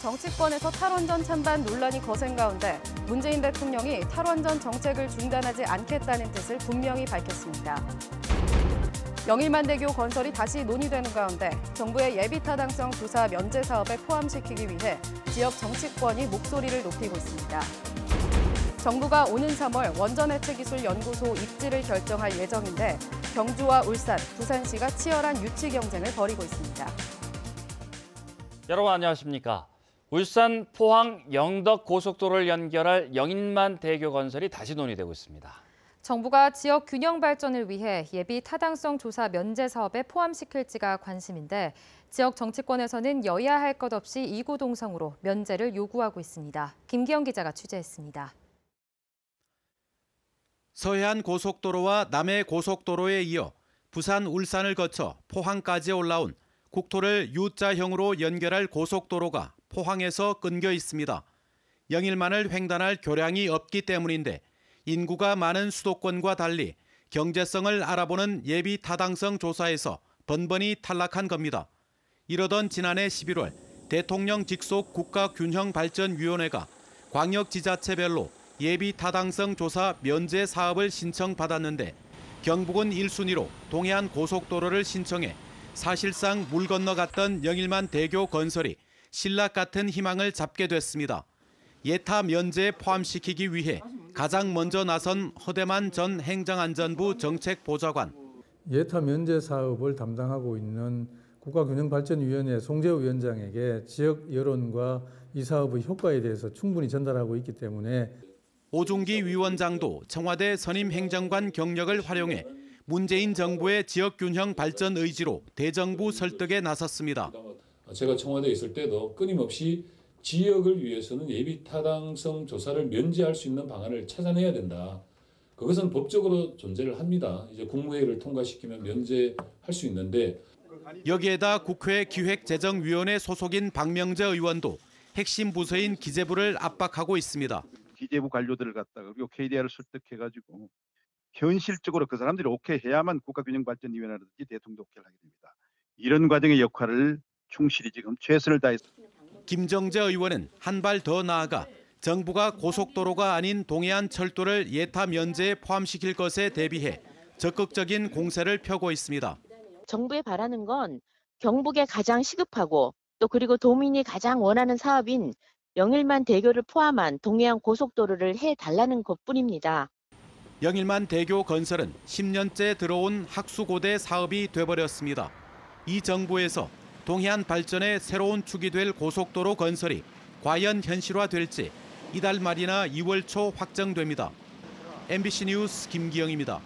정치권에서 탈원전 찬반 논란이 거센 가운데 문재인 대통령이 탈원전 정책을 중단하지 않겠다는 뜻을 분명히 밝혔습니다. 영일만대교 건설이 다시 논의되는 가운데 정부의 예비타당성 조사 면제 사업에 포함시키기 위해 지역 정치권이 목소리를 높이고 있습니다. 정부가 오는 3월 원전해체기술연구소 입지를 결정할 예정인데 경주와 울산, 부산시가 치열한 유치 경쟁을 벌이고 있습니다. 여러분 안녕하십니까? 울산, 포항, 영덕 고속도로를 연결할 영일만대교 건설이 다시 논의되고 있습니다. 정부가 지역 균형 발전을 위해 예비 타당성 조사 면제 사업에 포함시킬지가 관심인데 지역 정치권에서는 여야 할 것 없이 이구동성으로 면제를 요구하고 있습니다. 김기영 기자가 취재했습니다. 서해안 고속도로와 남해 고속도로에 이어 부산, 울산을 거쳐 포항까지 올라온 국토를 U자형으로 연결할 고속도로가 포항에서 끊겨 있습니다. 영일만을 횡단할 교량이 없기 때문인데 인구가 많은 수도권과 달리 경제성을 알아보는 예비 타당성 조사에서 번번이 탈락한 겁니다. 이러던 지난해 11월 대통령 직속 국가균형발전위원회가 광역지자체별로 예비 타당성 조사 면제 사업을 신청받았는데 경북은 1순위로 동해안 고속도로를 신청해 사실상 물 건너갔던 영일만대교 건설이 신락 같은 희망을 잡게 됐습니다. 예타 면제에 포함시키기 위해 가장 먼저 나선 허대만 전 행정안전부 정책보좌관. 예타 면제 사업을 담당하고 있는 국가균형발전위원회 송재우 위원장에게 지역 여론과 이 사업의 효과에 대해서 충분히 전달하고 있기 때문에 오중기 위원장도 청와대 선임 행정관 경력을 활용해 문재인 정부의 지역균형 발전 의지로 대정부 설득에 나섰습니다. 제가 청와대에 있을 때도 끊임없이 지역을 위해서는 예비 타당성 조사를 면제할 수 있는 방안을 찾아내야 된다. 그것은 법적으로 존재를 합니다. 이제 국무회의를 통과시키면 면제할 수 있는데 여기에다 국회 기획재정위원회 소속인 박명재 의원도 핵심 부서인 기재부를 압박하고 있습니다. 기재부 관료들을 갖다가 그리고 KDR을 설득해가지고 현실적으로 그 사람들이 오케이 해야만 국가균형발전위원회라든지 대통령도 오케이를 하게 됩니다. 이런 과정의 역할을 충실히 지금 최선을 다했습니다. 김정재 의원은 한 발 더 나아가 정부가 고속도로가 아닌 동해안 철도를 예타 면제에 포함시킬 것에 대비해 적극적인 공세를 펴고 있습니다. 정부에 바라는 건 경북에 가장 시급하고 또 그리고 도민이 가장 원하는 사업인 영일만대교를 포함한 동해안 고속도로를 해달라는 것뿐입니다. 영일만대교 건설은 10년째 들어온 학수고대 사업이 돼버렸습니다. 이 정부에서 동해안 발전의 새로운 축이 될 고속도로 건설이 과연 현실화될지 이달 말이나 2월 초 확정됩니다. MBC 뉴스 김기영입니다.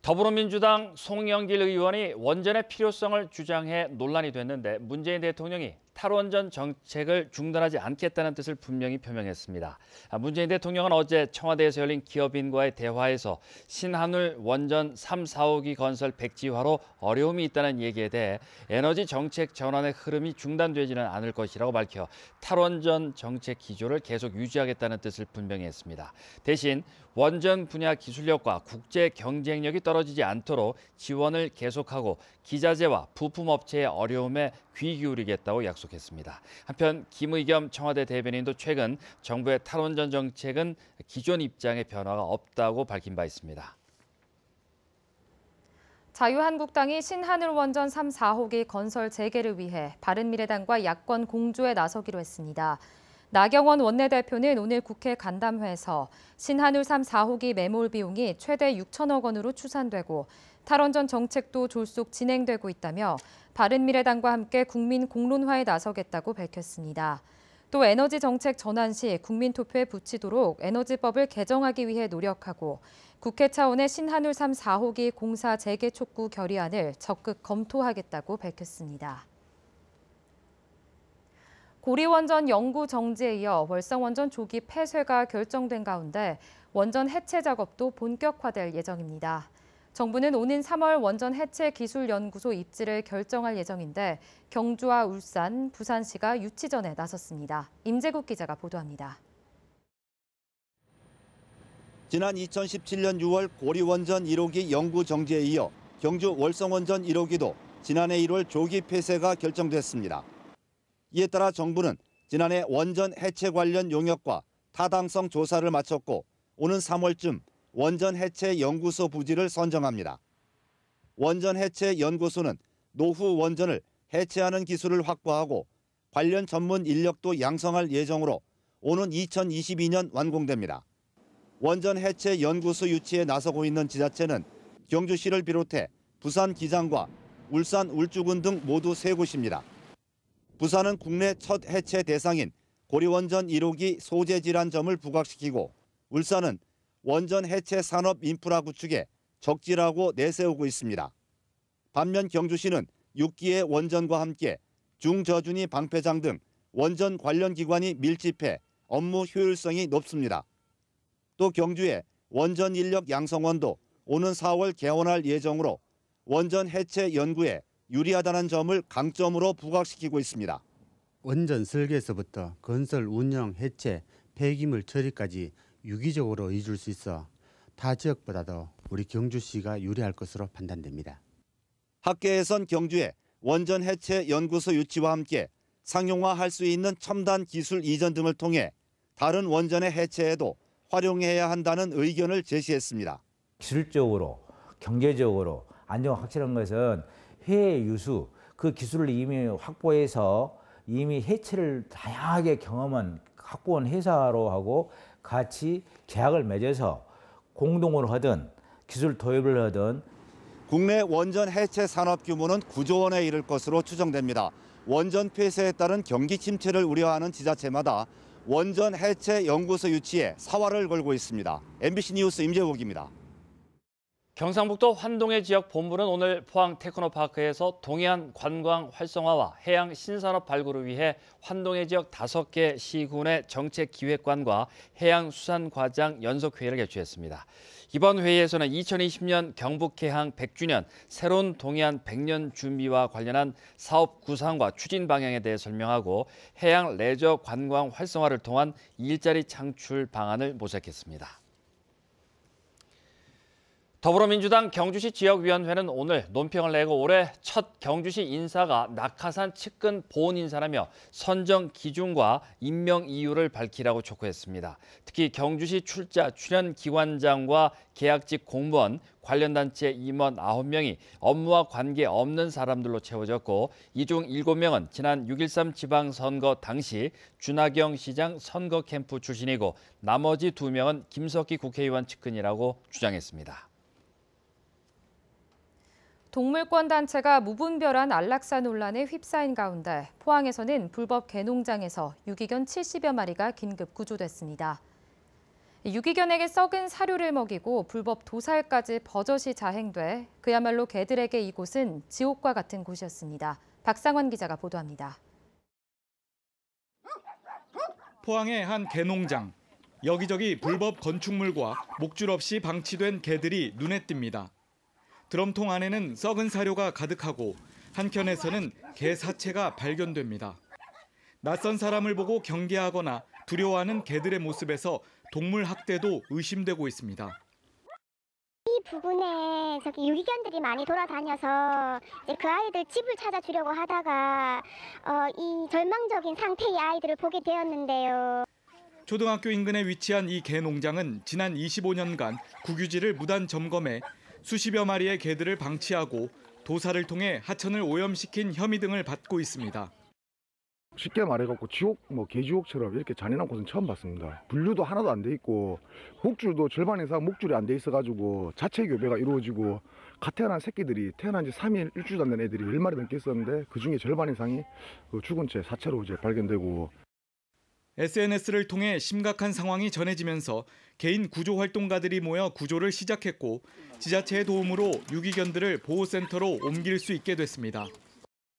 더불어민주당 송영길 의원이 원전의 필요성을 주장해 논란이 됐는데 문재인 대통령이 탈원전 정책을 중단하지 않겠다는 뜻을 분명히 표명했습니다. 문재인 대통령은 어제 청와대에서 열린 기업인과의 대화에서 신한울 원전 3, 4호기 건설 백지화로 어려움이 있다는 얘기에 대해 에너지 정책 전환의 흐름이 중단되지는 않을 것이라고 밝혀 탈원전 정책 기조를 계속 유지하겠다는 뜻을 분명히 했습니다. 대신 원전 분야 기술력과 국제 경쟁력이 떨어지지 않도록 지원을 계속하고 기자재와 부품업체의 어려움에 귀 기울이겠다고 약속했습니다. 한편 김의겸 청와대 대변인도 최근 정부의 탈원전 정책은 기존 입장에 변화가 없다고 밝힌 바 있습니다. 자유한국당이 신한울 원전 3, 4호기 건설 재개를 위해 바른미래당과 야권 공조에 나서기로 했습니다. 나경원 원내대표는 오늘 국회 간담회에서 신한울 3, 4호기 매몰 비용이 최대 6천억 원으로 추산되고 탈원전 정책도 졸속 진행되고 있다며 바른미래당과 함께 국민 공론화에 나서겠다고 밝혔습니다. 또 에너지 정책 전환 시 국민투표에 붙이도록 에너지법을 개정하기 위해 노력하고 국회 차원의 신한울 3, 4호기 공사 재개 촉구 결의안을 적극 검토하겠다고 밝혔습니다. 고리원전 연구 정지에 이어 월성원전 조기 폐쇄가 결정된 가운데 원전 해체 작업도 본격화될 예정입니다. 정부는 오는 3월 원전 해체 기술연구소 입지를 결정할 예정인데 경주와 울산, 부산시가 유치전에 나섰습니다. 임재국 기자가 보도합니다. 지난 2017년 6월 고리원전 1호기 연구 정지에 이어 경주 월성원전 1호기도 지난해 1월 조기 폐쇄가 결정됐습니다. 이에 따라 정부는 지난해 원전 해체 관련 용역과 타당성 조사를 마쳤고 오는 3월쯤 원전 해체 연구소 부지를 선정합니다. 원전 해체 연구소는 노후 원전을 해체하는 기술을 확보하고 관련 전문 인력도 양성할 예정으로 오는 2022년 완공됩니다. 원전 해체 연구소 유치에 나서고 있는 지자체는 경주시를 비롯해 부산 기장과 울산 울주군 등 모두 3곳입니다. 부산은 국내 첫 해체 대상인 고리원전 1호기 소재 질환점을 부각시키고 울산은 원전 해체 산업 인프라 구축에 적지라고 내세우고 있습니다. 반면 경주시는 6기의 원전과 함께 중저준위 방패장 등 원전 관련 기관이 밀집해 업무 효율성이 높습니다. 또 경주의 원전 인력 양성원도 오는 4월 개원할 예정으로 원전 해체 연구에 유리하다는 점을 강점으로 부각시키고 있습니다. 원전 설계에서부터 건설, 운영, 해체, 폐기물 처리까지 유기적으로 이룰 수 있어 타 지역보다도 우리 경주시가 유리할 것으로 판단됩니다. 학계에선 경주에 원전 해체 연구소 유치와 함께 상용화할 수 있는 첨단 기술 이전 등을 통해 다른 원전의 해체에도 활용해야 한다는 의견을 제시했습니다. 기술적으로, 경제적으로 안정화 확실한 것은 해외 유수, 그 기술을 이미 확보해서 이미 해체를 다양하게 경험한 확보한 회사로 하고 같이 계약을 맺어서 공동으로 하든 기술 도입을 하든. 국내 원전 해체 산업 규모는 9조 원에 이를 것으로 추정됩니다. 원전 폐쇄에 따른 경기 침체를 우려하는 지자체마다 원전 해체 연구소 유치에 사활을 걸고 있습니다. MBC 뉴스 임재욱입니다. 경상북도 환동해 지역 본부는 오늘 포항 테크노파크에서 동해안 관광 활성화와 해양 신산업 발굴을 위해 환동해 지역 5개 시군의 정책기획관과 해양수산과장 연석회의를 개최했습니다. 이번 회의에서는 2020년 경북해항 100주년 새로운 동해안 100년 준비와 관련한 사업 구상과 추진 방향에 대해 설명하고 해양 레저 관광 활성화를 통한 일자리 창출 방안을 모색했습니다. 더불어민주당 경주시 지역위원회는 오늘 논평을 내고 올해 첫 경주시 인사가 낙하산 측근 보훈 인사라며 선정 기준과 임명 이유를 밝히라고 촉구했습니다. 특히 경주시 출연 기관장과 계약직 공무원, 관련 단체 임원 9명이 업무와 관계없는 사람들로 채워졌고 이 중 7명은 지난 6.13 지방선거 당시 준하경 시장 선거 캠프 출신이고 나머지 2명은 김석기 국회의원 측근이라고 주장했습니다. 동물권 단체가 무분별한 안락사 논란에 휩싸인 가운데 포항에서는 불법 개농장에서 유기견 70여 마리가 긴급 구조됐습니다. 유기견에게 썩은 사료를 먹이고 불법 도살까지 버젓이 자행돼 그야말로 개들에게 이곳은 지옥과 같은 곳이었습니다. 박상원 기자가 보도합니다. 포항의 한 개농장. 여기저기 불법 건축물과 목줄 없이 방치된 개들이 눈에 띕니다. 드럼통 안에는 썩은 사료가 가득하고 한켠에서는 개 사체가 발견됩니다. 낯선 사람을 보고 경계하거나 두려워하는 개들의 모습에서 동물 학대도 의심되고 있습니다. 이 부분에 저기 유기견들이 많이 돌아다녀서 이제 그 아이들 집을 찾아주려고 하다가 이 절망적인 상태의 아이들을 보게 되었는데요. 초등학교 인근에 위치한 이 개 농장은 지난 25년간 국유지를 무단 점검해 수십여 마리의 개들을 방치하고 도살을 통해 하천을 오염시킨 혐의 등을 받고 있습니다. 쉽게 말해갖고 지옥, 개지옥처럼 이렇게 잔인한 곳은 처음 봤습니다. 분류도 하나도 안 돼 있고 목줄도 절반 이상 목줄이 안 돼 있어가지고 자체 교배가 이루어지고 갓 태어난 새끼들이 태어난 지 3일, 일주일도 안 된 애들이 10마리 넘게 있었는데 그중에 절반 이상이 죽은 채 사체로 이제 발견되고. SNS를 통해 심각한 상황이 전해지면서 개인 구조 활동가들이 모여 구조를 시작했고 지자체의 도움으로 유기견들을 보호센터로 옮길 수 있게 됐습니다.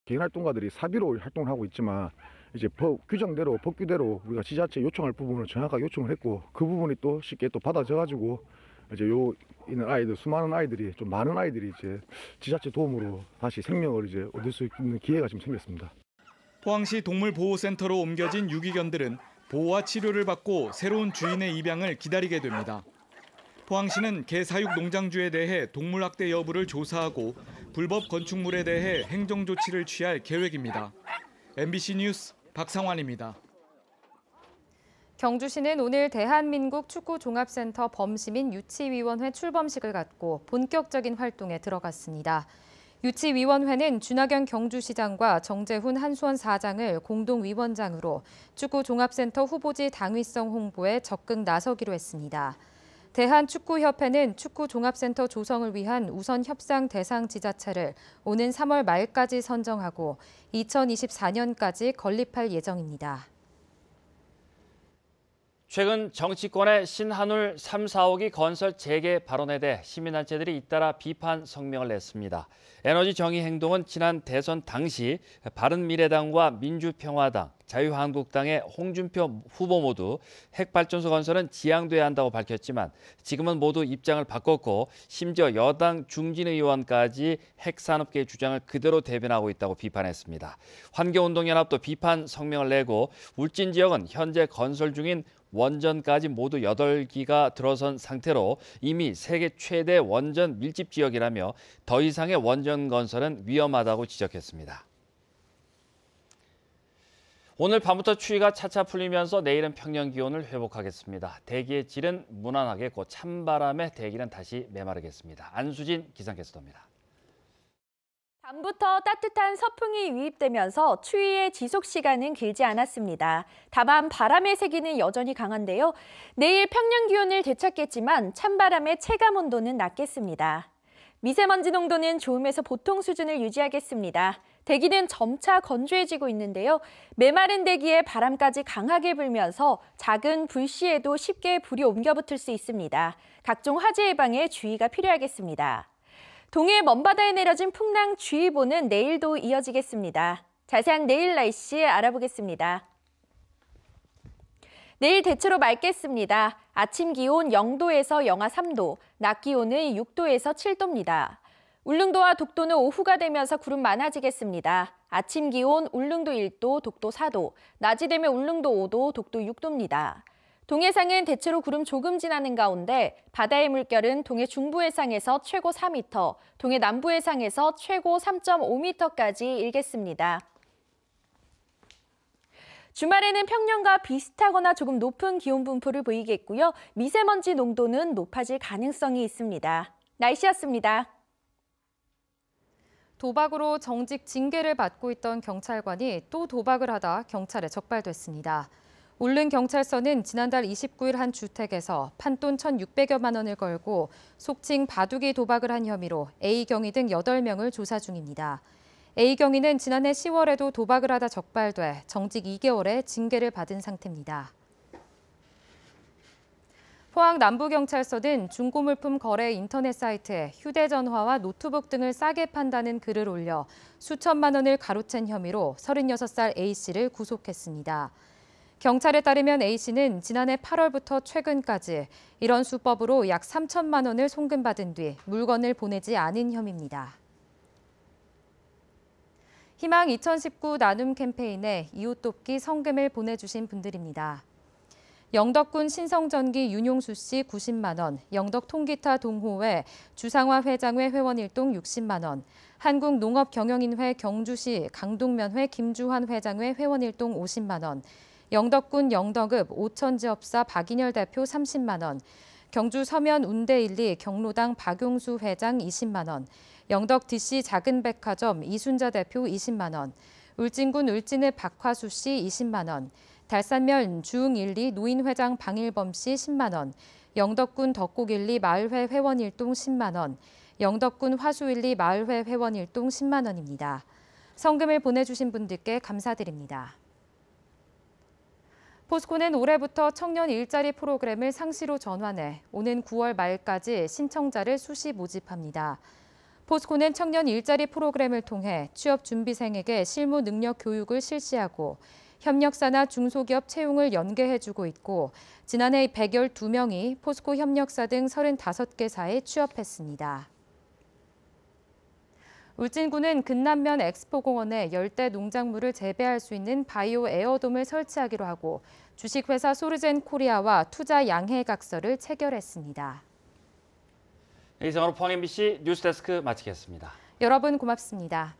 개인 활동가들이 사비로 활동을 하고 있지만 이제 규정대로 법규대로 우리가 지자체 요청할 부분을 정확하게 요청을 했고 그 부분이 또 쉽게 또 받아져가지고 이제 있는 아이들 수많은 아이들이 좀 많은 아이들이 이제 지자체 도움으로 다시 생명을 이제 얻을 수 있는 기회가 지금 생겼습니다. 포항시 동물보호센터로 옮겨진 유기견들은 보호와 치료를 받고 새로운 주인의 입양을 기다리게 됩니다. 포항시는 개 사육 농장주에 대해 동물학대 여부를 조사하고 불법 건축물에 대해 행정조치를 취할 계획입니다. MBC 뉴스 박상환입니다. 경주시는 오늘 대한민국 축구종합센터 범시민 유치위원회 출범식을 갖고 본격적인 활동에 들어갔습니다. 유치위원회는 준하경 경주시장과 정재훈 한수원 사장을 공동위원장으로 축구종합센터 후보지 당위성 홍보에 적극 나서기로 했습니다. 대한축구협회는 축구종합센터 조성을 위한 우선 협상 대상 지자체를 오는 3월 말까지 선정하고 2024년까지 건립할 예정입니다. 최근 정치권의 신한울 3, 4호기 건설 재개 발언에 대해 시민단체들이 잇따라 비판 성명을 냈습니다. 에너지정의행동은 지난 대선 당시 바른미래당과 민주평화당, 자유한국당의 홍준표 후보 모두 핵발전소 건설은 지양돼야 한다고 밝혔지만 지금은 모두 입장을 바꿨고 심지어 여당 중진의원까지 핵산업계의 주장을 그대로 대변하고 있다고 비판했습니다. 환경운동연합도 비판 성명을 내고 울진 지역은 현재 건설 중인 원전까지 모두 8기가 들어선 상태로 이미 세계 최대 원전 밀집 지역이라며 더 이상의 원전 건설은 위험하다고 지적했습니다. 오늘 밤부터 추위가 차차 풀리면서 내일은 평년 기온을 회복하겠습니다. 대기의 질은 무난하겠고 찬바람에 대기는 다시 메마르겠습니다. 안수진 기상캐스터입니다. 밤부터 따뜻한 서풍이 유입되면서 추위의 지속 시간은 길지 않았습니다. 다만 바람의 세기는 여전히 강한데요. 내일 평년 기온을 되찾겠지만 찬바람의 체감 온도는 낮겠습니다. 미세먼지 농도는 좋음에서 보통 수준을 유지하겠습니다. 대기는 점차 건조해지고 있는데요. 메마른 대기에 바람까지 강하게 불면서 작은 불씨에도 쉽게 불이 옮겨붙을 수 있습니다. 각종 화재 예방에 주의가 필요하겠습니다. 동해 먼바다에 내려진 풍랑주의보는 내일도 이어지겠습니다. 자세한 내일 날씨 알아보겠습니다. 내일 대체로 맑겠습니다. 아침 기온 0도에서 영하 3도, 낮 기온은 6도에서 7도입니다. 울릉도와 독도는 오후가 되면서 구름 많아지겠습니다. 아침 기온 울릉도 1도, 독도 4도, 낮이 되면 울릉도 5도, 독도 6도입니다. 동해상은 대체로 구름 조금 지나는 가운데 바다의 물결은 동해 중부해상에서 최고 4m, 동해 남부해상에서 최고 3.5m까지 일겠습니다. 주말에는 평년과 비슷하거나 조금 높은 기온 분포를 보이겠고요. 미세먼지 농도는 높아질 가능성이 있습니다. 날씨였습니다. 도박으로 정직 징계를 받고 있던 경찰관이 또 도박을 하다 경찰에 적발됐습니다. 울릉경찰서는 지난달 29일 한 주택에서 판돈 1,600여만 원을 걸고 속칭 바둑이 도박을 한 혐의로 A경위 등 8명을 조사 중입니다. A경위는 지난해 10월에도 도박을 하다 적발돼 정직 2개월의 징계를 받은 상태입니다. 포항 남부경찰서는 중고물품 거래 인터넷 사이트에 휴대전화와 노트북 등을 싸게 판다는 글을 올려 수천만 원을 가로챈 혐의로 36살 A씨를 구속했습니다. 경찰에 따르면 A씨는 지난해 8월부터 최근까지 이런 수법으로 약 3천만 원을 송금받은 뒤 물건을 보내지 않은 혐의입니다. 희망 2019 나눔 캠페인에 이웃 돕기 성금을 보내주신 분들입니다. 영덕군 신성전기 윤용수 씨 90만 원, 영덕통기타 동호회 주상화 회장회 회원일동 60만 원, 한국농업경영인회 경주시 강동면회 김주환 회장회 회원일동 50만 원, 영덕군 영덕읍 오천지업사 박인열 대표 30만 원, 경주 서면 운대1리 경로당 박용수 회장 20만 원, 영덕 DC 작은백화점 이순자 대표 20만 원, 울진군 울진읍 박화수 씨 20만 원, 달산면 주흥1리 노인회장 방일범 씨 10만 원, 영덕군 덕곡1리 마을회 회원일동 10만 원, 영덕군 화수1리 마을회 회원일동 10만 원입니다. 성금을 보내주신 분들께 감사드립니다. 포스코는 올해부터 청년 일자리 프로그램을 상시로 전환해 오는 9월 말까지 신청자를 수시 모집합니다. 포스코는 청년 일자리 프로그램을 통해 취업 준비생에게 실무 능력 교육을 실시하고 협력사나 중소기업 채용을 연계해주고 있고 지난해 112명이 포스코 협력사 등 35개사에 취업했습니다. 울진군은 근남면 엑스포공원에 열대 농작물을 재배할 수 있는 바이오 에어돔을 설치하기로 하고 주식회사 소르젠 코리아와 투자 양해각서를 체결했습니다. 이상으로 포항 MBC 뉴스데스크 마치겠습니다. 여러분 고맙습니다.